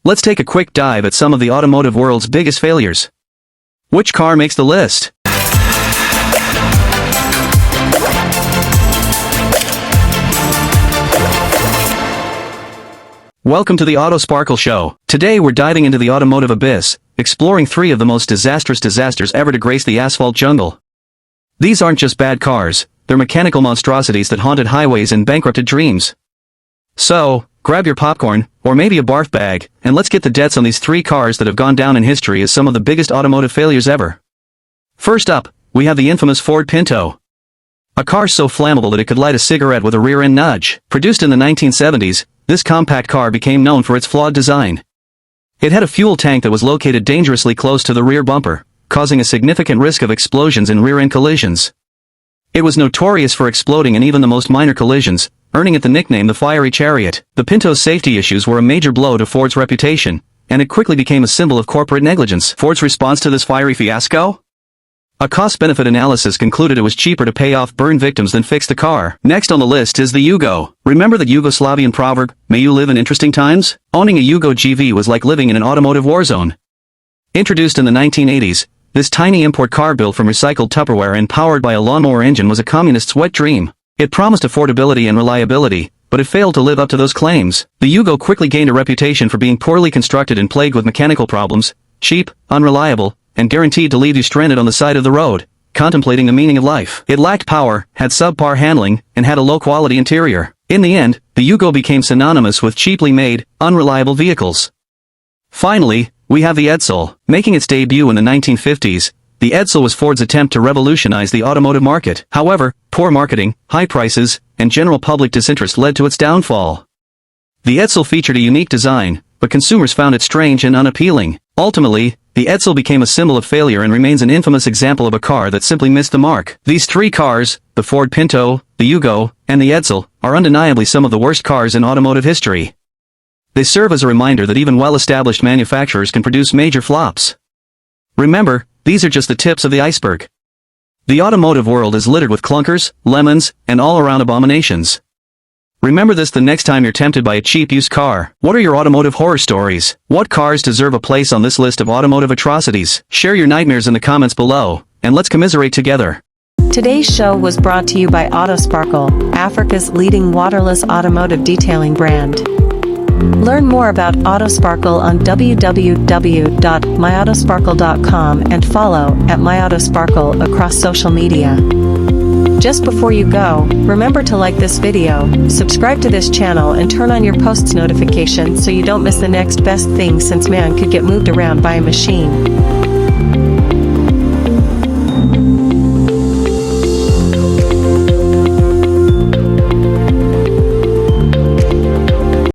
Let's take a quick dive at some of the automotive world's biggest failures. Which car makes the list? Welcome to the Auto Sparkle Show. Today we're diving into the automotive abyss, exploring 3 of the most disastrous disasters ever to grace the asphalt jungle. These aren't just bad cars, they're mechanical monstrosities that haunted highways and bankrupted dreams. So, grab your popcorn, or maybe a barf bag, and let's get the deets on these 3 cars that have gone down in history as some of the biggest automotive failures ever. First up, we have the infamous Ford Pinto. A car so flammable that it could light a cigarette with a rear-end nudge. Produced in the 1970s, this compact car became known for its flawed design. It had a fuel tank that was located dangerously close to the rear bumper, causing a significant risk of explosions and rear-end collisions. It was notorious for exploding in even the most minor collisions, earning it the nickname the Fiery Chariot. The Pinto's safety issues were a major blow to Ford's reputation, and it quickly became a symbol of corporate negligence. Ford's response to this fiery fiasco? A cost-benefit analysis concluded it was cheaper to pay off burn victims than fix the car. Next on the list is the Yugo. Remember the Yugoslavian proverb, "May you live in interesting times"? Owning a Yugo GV was like living in an automotive war zone. Introduced in the 1980s, this tiny import car built from recycled Tupperware and powered by a lawnmower engine was a communist's wet dream. It promised affordability and reliability, but it failed to live up to those claims. The Yugo quickly gained a reputation for being poorly constructed and plagued with mechanical problems, cheap, unreliable, and guaranteed to leave you stranded on the side of the road, contemplating the meaning of life. It lacked power, had subpar handling, and had a low-quality interior. In the end, the Yugo became synonymous with cheaply made, unreliable vehicles. Finally, we have the Edsel. Making its debut in the 1950s, the Edsel was Ford's attempt to revolutionize the automotive market. However, poor marketing, high prices, and general public disinterest led to its downfall. The Edsel featured a unique design, but consumers found it strange and unappealing. Ultimately, the Edsel became a symbol of failure and remains an infamous example of a car that simply missed the mark. These 3 cars, the Ford Pinto, the Yugo, and the Edsel, are undeniably some of the worst cars in automotive history. They serve as a reminder that even well-established manufacturers can produce major flops. Remember, these are just the tips of the iceberg. The automotive world is littered with clunkers, lemons, and all-around abominations. Remember this the next time you're tempted by a cheap used car. What are your automotive horror stories? What cars deserve a place on this list of automotive atrocities? Share your nightmares in the comments below, and let's commiserate together. Today's show was brought to you by Autosparkle, Africa's leading waterless automotive detailing brand. Learn more about Autosparkle on www.myautosparkle.com and follow @myautosparkle across social media. Just before you go, remember to like this video, subscribe to this channel and turn on your posts notifications so you don't miss the next best thing since man could get moved around by a machine.